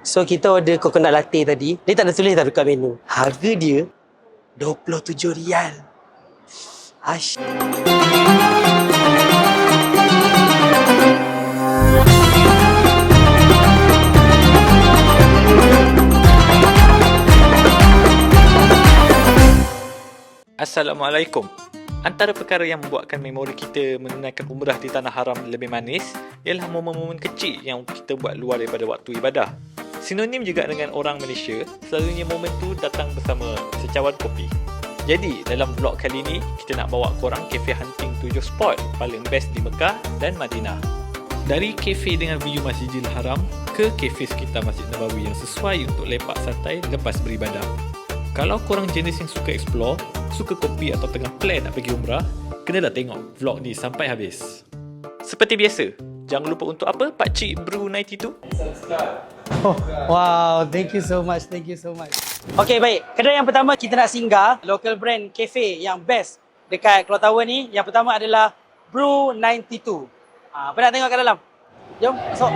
So kita order coconut latte tadi. Dia tak ada tulis dah dekat menu. Harga dia RM27. Asyik. Assalamualaikum. Antara perkara yang membuatkan memori kita menunaikan umrah di tanah haram lebih manis ialah momen-momen kecil yang kita buat luar daripada waktu ibadah. Sinonim juga dengan orang Malaysia, selalunya momen tu datang bersama secawan kopi. Jadi, dalam vlog kali ini, kita nak bawa korang kafe hunting 7 spot paling best di Mekah dan Madinah. Dari kafe dengan view Masjidil Haram ke kafe sekitar Masjid Nabawi yang sesuai untuk lepak santai lepas beribadah. Kalau korang jenis yang suka explore, suka kopi atau tengah plan nak pergi umrah, kenalah tengok vlog ni sampai habis. Seperti biasa, jangan lupa untuk apa? Pakcik Brew 92? Oh, wow, thank you so much. Okay, baik. Kedai yang pertama kita nak singgah, local brand cafe yang best dekat Clock Tower ni. Yang pertama adalah Brew 92. Apa nak tengok kat dalam? Jom, masuk.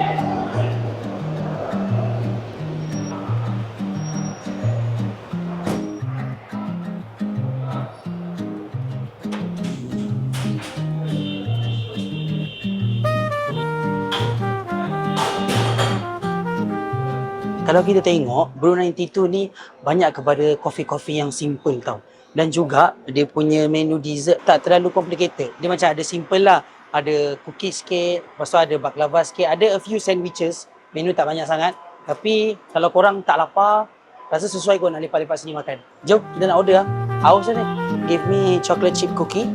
Kalau kita tengok, Brew 92 ni banyak kepada kopi-kopi yang simple tau. Dan juga dia punya menu dessert tak terlalu complicated. Dia macam ada simple lah. Ada cookies sikit, lepas tu ada baklava sikit, ada a few sandwiches. Menu tak banyak sangat. Tapi kalau korang tak lapar, rasa sesuai kot nak lepak-lepak sini makan. Jom, kita nak order lah. Haus ni. Give me chocolate chip cookie.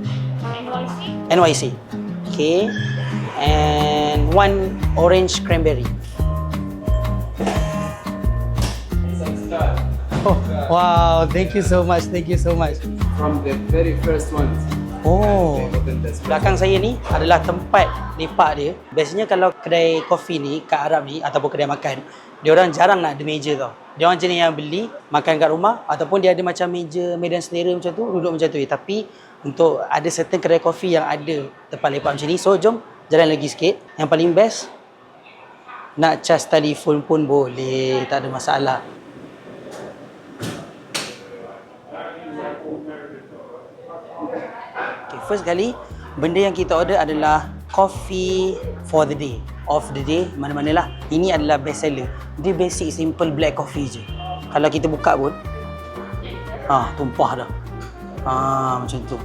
NYC. Okay. And one orange cranberry. Oh, wow, thank you so much. From the very first one. Oh, belakang saya ni adalah tempat lepak dia. Biasanya kalau kedai kopi ni kat Arab ni ataupun kedai makan, dia orang jarang nak ada meja tau. Dia orang jenis yang beli, makan kat rumah ataupun dia ada macam meja medan selera macam tu, duduk macam tu. Tapi untuk ada certain kedai kopi yang ada tempat lepak macam ni, so jom jalan lagi sikit. Yang paling best, nak cas telefon pun boleh, tak ada masalah. First kali, benda yang kita order adalah coffee for the day. Of the day, mana-manalah. Ini adalah best seller. Dia basic simple black coffee je. Kalau kita buka pun, tumpah dah. Macam tu.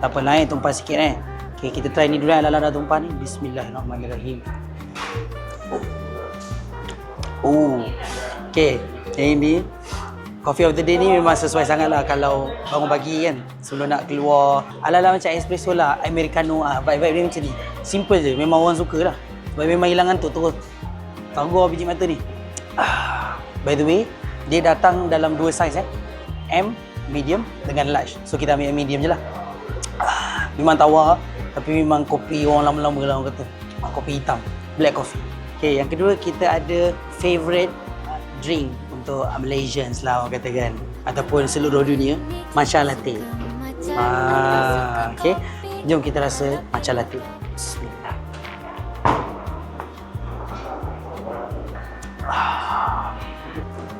Tak apa, lain tumpah sikit Okay, kita try ni dulu. Ala-ala dah tumpah ni. Bismillahirrahmanirrahim. Okay, ini coffee of the day ni memang sesuai sangat lah kalau bangun pagi kan, sebelum nak keluar. Ala-ala macam espresso lah, americano vibe-vibe dia macam ni. Simple je, memang orang suka lah. Sebab memang hilang ngantuk terus. Tangguh biji mata ni. By the way, dia datang dalam 2 saiz M, medium dengan large. So kita ambil yang medium je lah. Memang tawar, tapi memang kopi orang lama-lama lah orang kata. Kopi hitam, black coffee. Okay, yang kedua kita ada favourite drink untuk Malaysians lah orang kata kan, ataupun seluruh dunia, matcha latte. Okay, jom kita rasa matcha latte. Bismillah.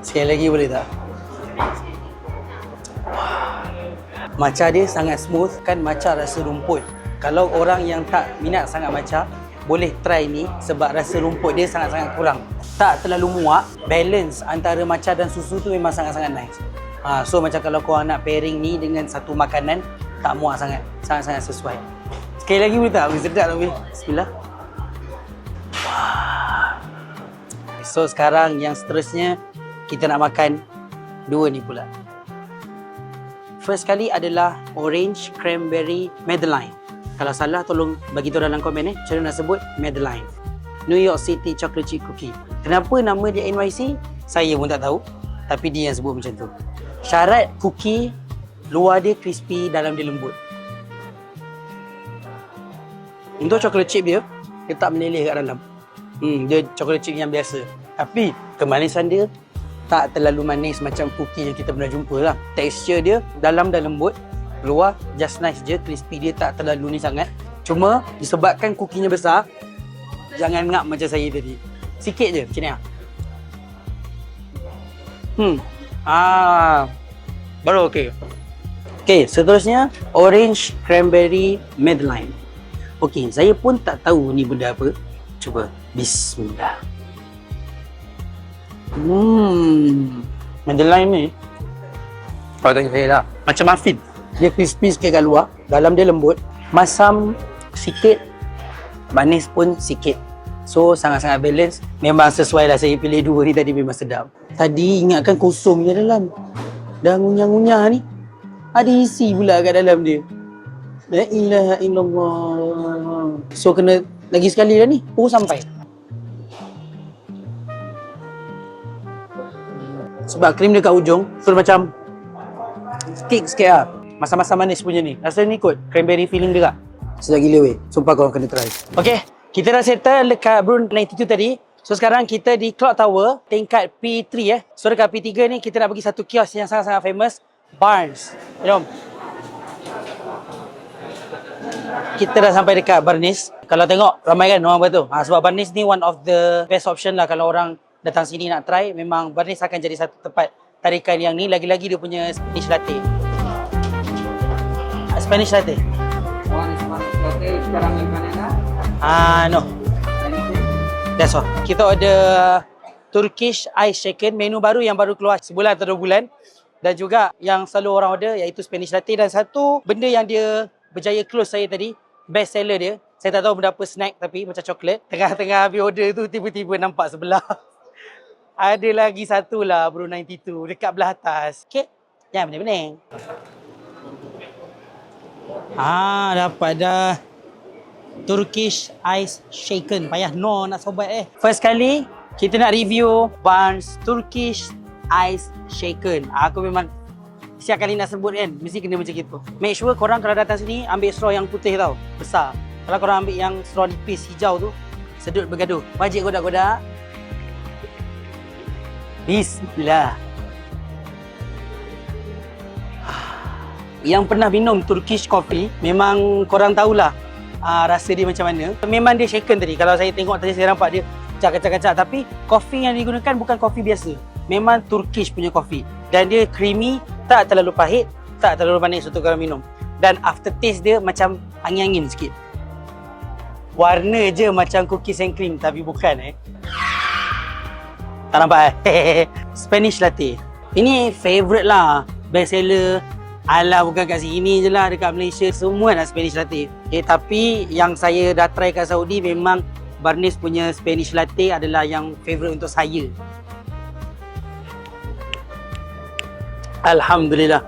Sekali lagi boleh tak? Matcha dia sangat smooth kan, matcha rasa rumput. Kalau orang yang tak minat sangat matcha, boleh try ni sebab rasa rumput dia sangat-sangat kurang. Tak terlalu muak, balance antara matcha dan susu tu memang sangat-sangat nice. So macam kalau korang nak pairing ni dengan satu makanan, tak muak sangat. Sangat-sangat sesuai. Sekali lagi boleh tak? Boleh sedap tak boleh? Bismillah. So sekarang yang seterusnya, kita nak makan dua ni pula. First kali adalah orange cranberry Madeline. Kalau salah tolong bagi tahu dalam komen macam mana nak sebut Madeline. New York City Chocolate Chip Cookie. Kenapa nama dia NYC? Saya pun tak tahu. Tapi dia yang sebut macam tu. Syarat cookie, luar dia crispy, dalam dia lembut. Untuk chocolate chip dia tak meleleh kat dalam. Dia chocolate chip yang biasa. Tapi kemanisan dia tak terlalu manis macam cookie yang kita pernah jumpa lah. Tekstur dia dalam dah lembut, luar just nice je, crispy dia tak terlalu ni sangat. Cuma disebabkan kukinya besar, jangan ngap macam saya tadi. Sikit je macam ni lah. Baru okey. Okey, seterusnya orange cranberry Madeline. Okey, saya pun tak tahu ni benda apa. Cuba. Bismillah. Madeline ni kalau tanya saya lah, macam muffin. Dia crispy sikit kat luar, dalam dia lembut, masam sikit, manis pun sikit. So sangat-sangat balance. Memang sesuai lah saya pilih dua ni tadi, memang sedap. Tadi ingatkan kosong je dalam. Dah ngunyah-ngunyah ni, ada isi pula kat dalam dia. La ilaha illallah. So kena lagi sekali dah ni, sampai. Sebab krim dia kat ujung, so macam stick sikit lah. Masam-masam manis punya ni. Rasa ni kot cranberry feeling dia tak? Sedap gila weh. Sumpah korang kena try. Okay, kita dah settle dekat Brun 92 tadi. So sekarang kita di Clock Tower, tingkat P3 So dekat P3 ni kita nak pergi satu kios yang sangat-sangat famous, Barnes. Jom. Kita dah sampai dekat Barnes. Kalau tengok ramai kan orang betul. Sebab Barnes ni one of the best option lah kalau orang datang sini nak try. Memang Barnes akan jadi satu tempat tarikan yang ni. Lagi-lagi dia punya Spanish latte. Spanish latte. One is Spanish latte, caramel vanilla. No. That's all. Kita order Turkish Ice Shaken, menu baru yang baru keluar sebulan atau 2 bulan. Dan juga yang selalu orang order iaitu Spanish latte. Dan satu benda yang dia berjaya close saya tadi, best seller dia. Saya tak tahu benda apa, snack tapi macam coklat. Tengah-tengah habis order tu tiba-tiba nampak sebelah. Ada lagi satu lah Brun 92 dekat belah atas. Okay. Jangan bening-bening. Dapat dah. Turkish Ice Shaken. Payah nak sobat First kali kita nak review Barnes Turkish Ice Shaken. Aku memang setiap kali nak sebut kan, mesti kena macam gitu. Make sure korang kalau datang sini ambil straw yang putih tau, besar. Kalau korang ambil yang straw nipis hijau tu, sedut bergaduh. Wajib godak-godak. Bismillah. Yang pernah minum Turkish coffee, memang korang tahulah rasa dia macam mana. Memang dia shaken tadi. Kalau saya tengok tadi saya nampak dia kacak-kacak. Tapi kopi yang digunakan bukan kopi biasa. Memang Turkish punya kopi. Dan dia creamy, tak terlalu pahit, tak terlalu manis untuk korang minum. Dan aftertaste dia macam angin-angin sikit. Warna je macam cookies and cream tapi bukan Tak nampak Spanish latte. Ini favourite lah, best seller. Alah, bukan kat sini je lah, dekat Malaysia semua nak Spanish latte. Tapi yang saya dah try kat Saudi, memang Barnes punya Spanish latte adalah yang favourite untuk saya. Alhamdulillah.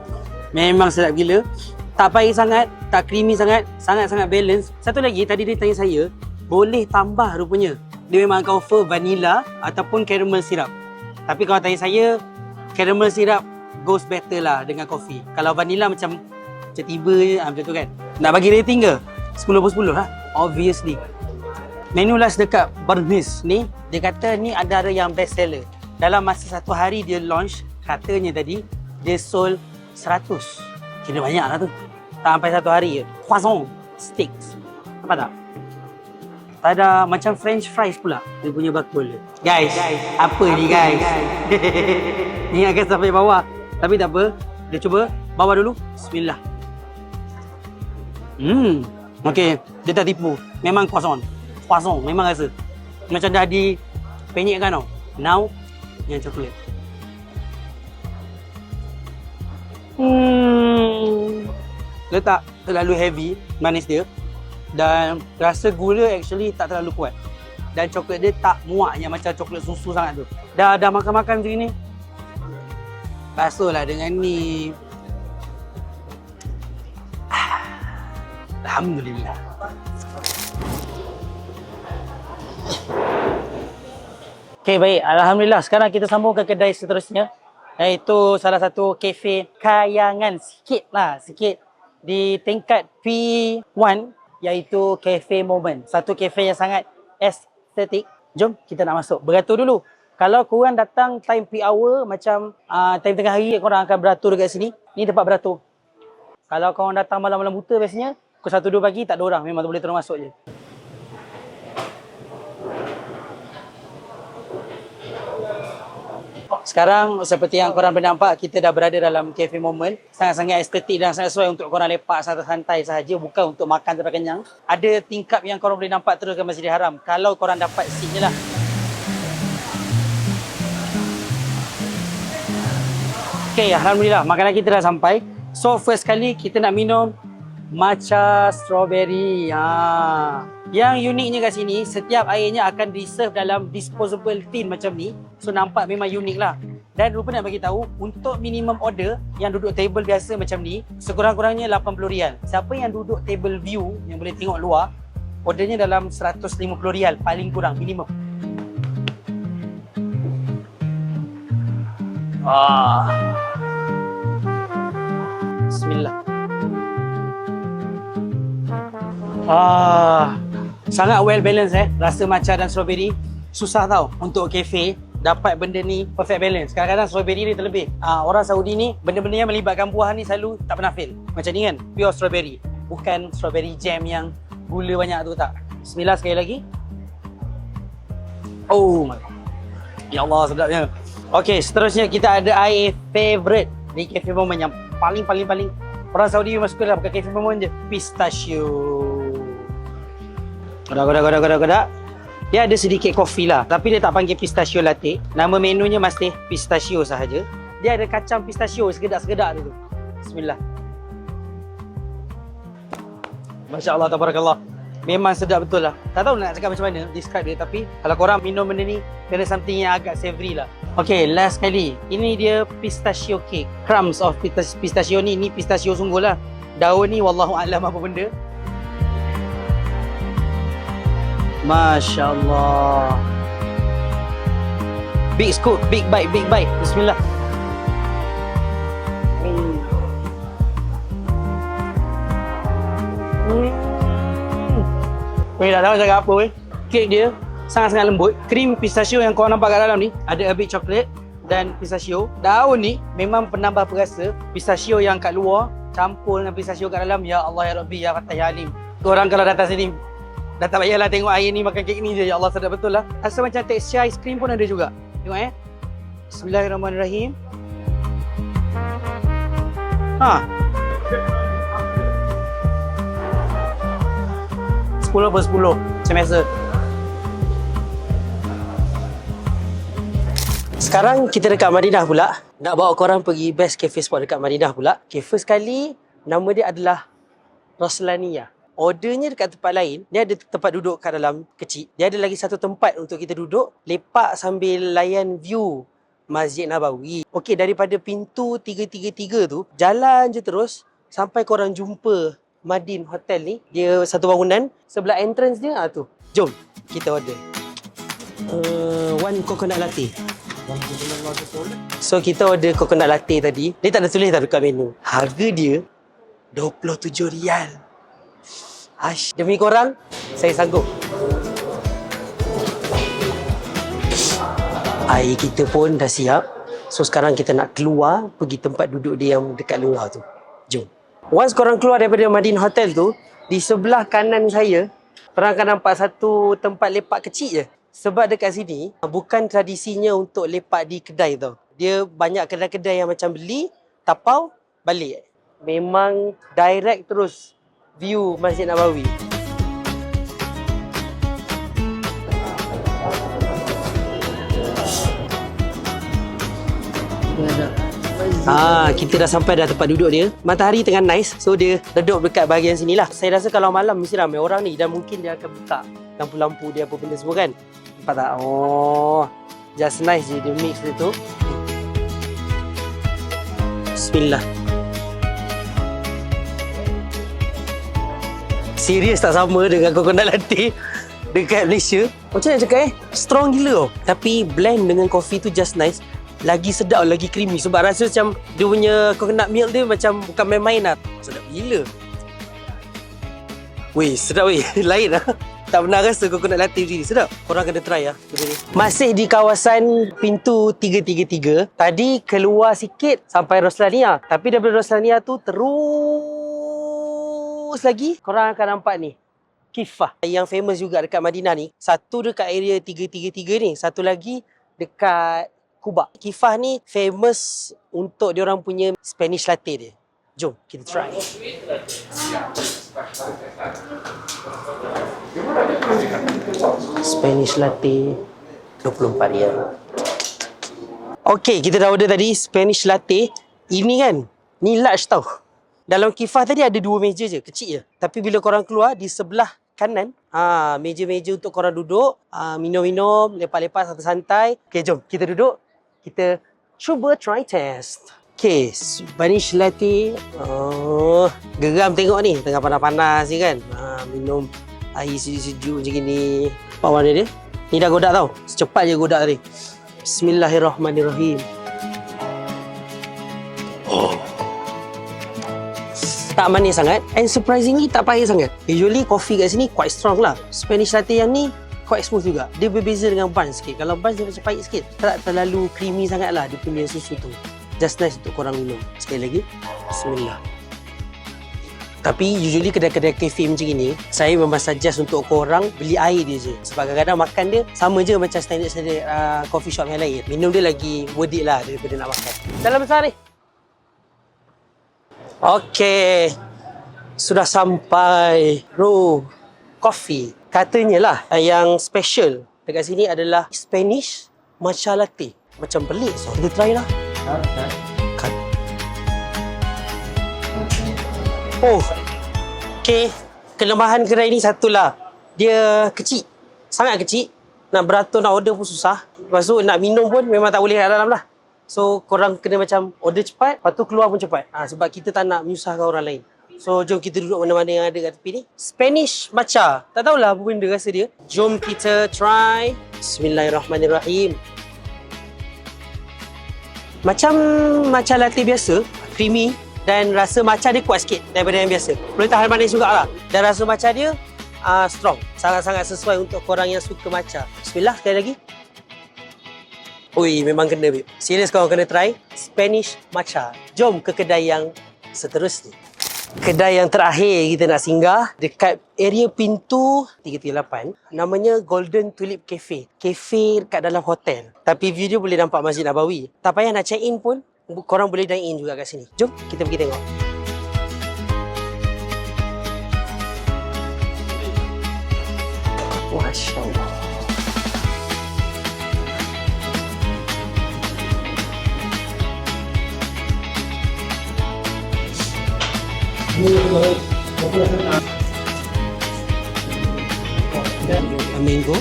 Memang sedap gila. Tak pahit sangat, tak creamy sangat, sangat-sangat balance. Satu lagi, tadi dia tanya saya, boleh tambah rupanya. Dia memang akan offer vanilla ataupun caramel syrup. Tapi kalau tanya saya, caramel syrup goes better lah dengan kopi. Kalau vanilla macam tiba je, macam tu kan. Nak bagi rating ke? 10/10 lah. Obviously. Menu last dekat Barnes ni, dia kata ni antara yang best seller. Dalam masa satu hari dia launch, katanya tadi, dia sold 100. Kira banyak lah tu. Tak sampai satu hari je. Croissant, steaks. Nampak tak? Tak ada macam French fries pula. Dia punya bakul. Guys, apa ni guys? Ni akan sampai bawah. Tapi tak apa. Dia cuba bawah dulu. Bismillah. Okay. Dia tak tipu. Memang croissant. Croissant. Memang rasa. Macam dah dipenyekkan tau. Now, yang coklat. Dia tak terlalu heavy manis dia. Dan rasa gula actually tak terlalu kuat. Dan coklat dia tak muak yang macam coklat susu sangat tu. Dah makan-makan macam ni, basuhlah dengan ni. Alhamdulillah. Okay, baik. Alhamdulillah. Sekarang kita sambung ke kedai seterusnya. Iaitu salah satu kafe kayangan sikit di tingkat P1, iaitu Cafe Moment. Satu kafe yang sangat estetik. Jom kita nak masuk. Beratur dulu. Kalau korang datang time peak hour, macam time tengah hari, korang akan beratur dekat sini. Ni tempat beratur. Kalau korang datang malam-malam buta biasanya, pukul 1-2 pagi tak ada orang. Memang tak boleh terus masuk je. Sekarang seperti yang korang boleh nampak, kita dah berada dalam cafe moment. Sangat-sangat estetik dan sangat sesuai untuk korang lepak santai-santai sahaja, bukan untuk makan sampai kenyang. Ada tingkap yang korang boleh nampak terus ke Masjidil Haram. Kalau korang dapat seat je lah. Okay, Alhamdulillah makanan kita dah sampai. So first kali kita nak minum matcha strawberry. Yang uniknya kat sini, setiap airnya akan di-serve dalam disposable tin macam ni. So nampak memang unik lah. Dan lupa nak bagi tahu, untuk minimum order yang duduk table biasa macam ni, sekurang-kurangnya RM80. Siapa yang duduk table view yang boleh tengok luar, ordernya dalam RM150 paling kurang minimum. Bismillah. Sangat well balance rasa matcha dan strawberry. Susah tau untuk kafe dapat benda ni perfect balance. Kadang-kadang strawberry ni terlebih. Orang Saudi ni benda-benda yang melibatkan buah ni selalu tak pernah fail. Macam ni kan, pure strawberry. Bukan strawberry jam yang gula banyak tu, tak. Bismillah sekali lagi. Oh my God. Ya Allah, sedapnya. Okay, seterusnya kita ada air favourite di cafe moment yang paling orang Saudi memang suka lah bukan cafe moment je. Pistachio. Godak. Dia ada sedikit kopi lah, tapi dia tak panggil pistachio latte. Nama menunya masih pistachio sahaja. Dia ada kacang pistachio segedak-segedak tu. Bismillah. Masya Allah, tabarakallah. Memang sedap betul lah. Tak tahu nak cakap macam mana describe dia, tapi kalau korang minum benda ni, kena something yang agak savory lah. Okay, last kali. Ini dia pistachio cake. Crumbs of pistachio ni pistachio sungguh lah. Daun ni wallahualam apa benda. Masya Allah. Big scoop, big bite. Bismillah. Tak tahu cakap apa weh. Kek dia sangat-sangat lembut. Krim pistachio yang korang nampak kat dalam ni ada a bit chocolate dan pistachio. Daun ni memang penambah perasa. Pistachio yang kat luar campur dengan pistachio kat dalam. Ya Allah, Ya Rabbi, Ya Fatah, Ya Alim. Korang kalau datang sini dah tak payahlah tengok air ni makan kek ni je. Ya Allah, sedap betul lah. Rasa macam tekstur ais krim pun ada juga. Tengok Bismillahirrahmanirrahim. 10/10 macam biasa. Sekarang kita dekat Madinah pula. Nak bawa korang pergi best cafe spot dekat Madinah pula. Okay, first kali nama dia adalah Roslania. Ordernya dekat tempat lain, dia ada tempat duduk kat dalam kecil. Dia ada lagi satu tempat untuk kita duduk, lepak sambil layan view Masjid Nabawi. Okey, daripada pintu 333 tu, jalan je terus sampai korang jumpa Madin Hotel ni. Dia satu bangunan, sebelah entrance dia tu. Jom, kita order. One coconut latte. So, kita order coconut latte tadi. Dia tak ada tulis dah dekat menu. Harga dia RM27. Demi korang, saya sanggup. Air kita pun dah siap. So sekarang kita nak keluar pergi tempat duduk dia yang dekat luar tu. Jom. Once korang keluar daripada Madin Hotel tu, di sebelah kanan saya, korang akan nampak satu tempat lepak kecil je. Sebab dekat sini, bukan tradisinya untuk lepak di kedai tau. Dia banyak kedai-kedai yang macam beli, tapau, balik. Memang direct terus view Masjid Nabawi. Kita dah sampai dah tempat duduk dia. Matahari tengah nice, so dia redup dekat bahagian sini lah. Saya rasa kalau malam mesti ramai orang ni dan mungkin dia akan buka lampu-lampu dia apa benda semua kan. Nampak tak? Oh, just nice je dia mix dia tu. Bismillah. Serius tak sama dengan coconut latte dekat Malaysia. Macam nak cakap strong gila tau. Tapi blend dengan kopi tu just nice. Lagi sedap, lagi creamy. Sebab rasa macam dia punya coconut milk dia macam bukan main-main lah. Sedap gila. Weh, sedap weh. Lain lah. Tak pernah rasa coconut latte macam ni. Sedap. Korang kena try lah. Masih di kawasan pintu 333. Tadi keluar sikit sampai Roslania. Tapi daripada Roslania tu terus lagi korang akan nampak ni Kifah yang famous juga dekat Madinah ni. Satu dekat area 333 ni, satu lagi dekat Cuba. Kifah ni famous untuk diorang punya Spanish latte dia. Jom kita try. Spanish latte 24 rial. Okay, kita dah order tadi Spanish latte. Ini kan, ni large tau. Dalam Kifah tadi ada 2 meja je, kecil je. Tapi bila korang keluar di sebelah kanan, meja-meja untuk korang duduk, minum-minum, lepak-lepak santai-santai. Okay, jom kita duduk. Kita cuba try test. Okay, Spanish latte. Geram tengok ni, tengah panas-panas ni kan. Minum air sejuk-sejuk macam gini. Apa warna dia? Ni dah godak tau. Secepat je godak tadi. Bismillahirrahmanirrahim. Tak manis sangat and surprisingly tak pahit sangat. Usually coffee kat sini quite strong lah. Spanish latte yang ni quite smooth juga. Dia berbeza dengan Buns sikit. Kalau Buns dia macam pahit sikit. Tak terlalu creamy sangat lah dia punya susu tu. Just nice untuk korang minum. Sekali lagi. Bismillah. Tapi usually kedai-kedai kafe macam ni, saya memang suggest untuk korang beli air dia je. Sebab kadang-kadang makan dia sama je macam standard coffee shop yang lain. Minum dia lagi worth it lah daripada nak makan. Dalam besar ni. Okey. Sudah sampai Row Coffee. Katanya lah yang special dekat sini adalah Spanish matcha latte. Macam pelik so. Kita try lah. Oh. Okey. Kelemahan kedai ni satulah. Dia kecil. Sangat kecil. Nak beratur, nak order pun susah. Lepas tu nak minum pun memang tak boleh kat dalam lah. So, korang kena macam order cepat, lepas tu keluar pun cepat. Sebab kita tak nak menyusahkan orang lain. So, jom kita duduk mana-mana yang ada kat tepi ni. Spanish matcha. Tak tahulah apa benda rasa dia. Jom kita try. Bismillahirrahmanirrahim. Macam matcha latte biasa, creamy dan rasa matcha dia kuat sikit daripada yang biasa. Boleh tahan manis jugalah. Dan rasa matcha dia strong. Sangat-sangat sesuai untuk korang yang suka matcha. Bismillah, sekali lagi. Ui, memang kena, babe. Serius korang kena try Spanish matcha. Jom ke kedai yang seterusnya. Kedai yang terakhir kita nak singgah dekat area pintu 338. Namanya Golden Tulip Cafe. Cafe dekat dalam hotel. Tapi view dia boleh nampak Masjid Nabawi. Tak payah nak check in pun, korang boleh dine in juga kat sini. Jom kita pergi tengok. Masya Allah. A mango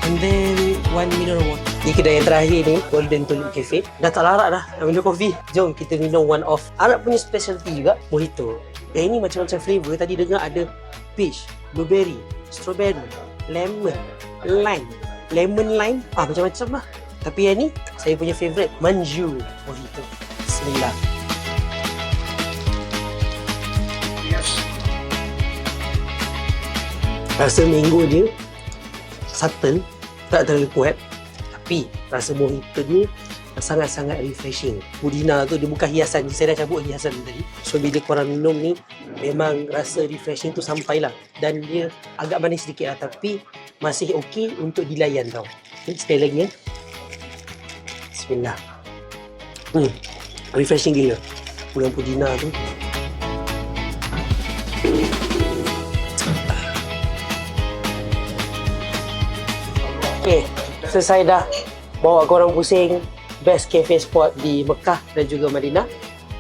and then 1 mineral water. Di kedai yang terakhir ni, Golden Tulip Cafe. Dah tak larat dah nak minum kopi. Jom kita minum one of Arab punya specialty juga, mojito. Yang ini macam-macam flavor. Tadi dengar ada peach, blueberry, strawberry, lemon, lime. Lemon lime, macam-macam lah. Tapi yang ni, saya punya favourite, manju mojito. Bismillah. Rasa mango dia subtle, tak terlalu kuat. Tapi rasa mojito ni sangat-sangat refreshing. Pudina tu dia bukan hiasan. Saya dah cabut hiasan tadi. So bila korang minum ni, memang rasa refreshing tu sampailah. Dan dia agak manis sedikit lah. Tapi masih okey untuk dilayan tau. Sekali lagi ya. Bismillah. Refreshing gila. Dengan pudina tu. Okay, selesai dah bawa korang pusing best cafe spot di Mekah dan juga Madinah.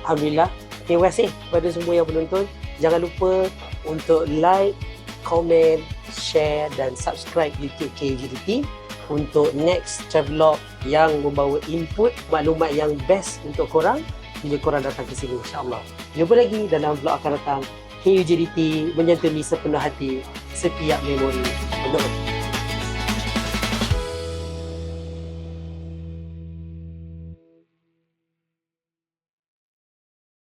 Alhamdulillah. Terima kasih kepada semua yang menonton. Jangan lupa untuk like, komen, share dan subscribe YouTube KUJDT untuk next travelog yang membawa input maklumat yang best untuk korang bila korang datang ke sini, insyaAllah. Jumpa lagi dalam vlog akan datang. KUJDT menyantuni sepenuh hati setiap memori.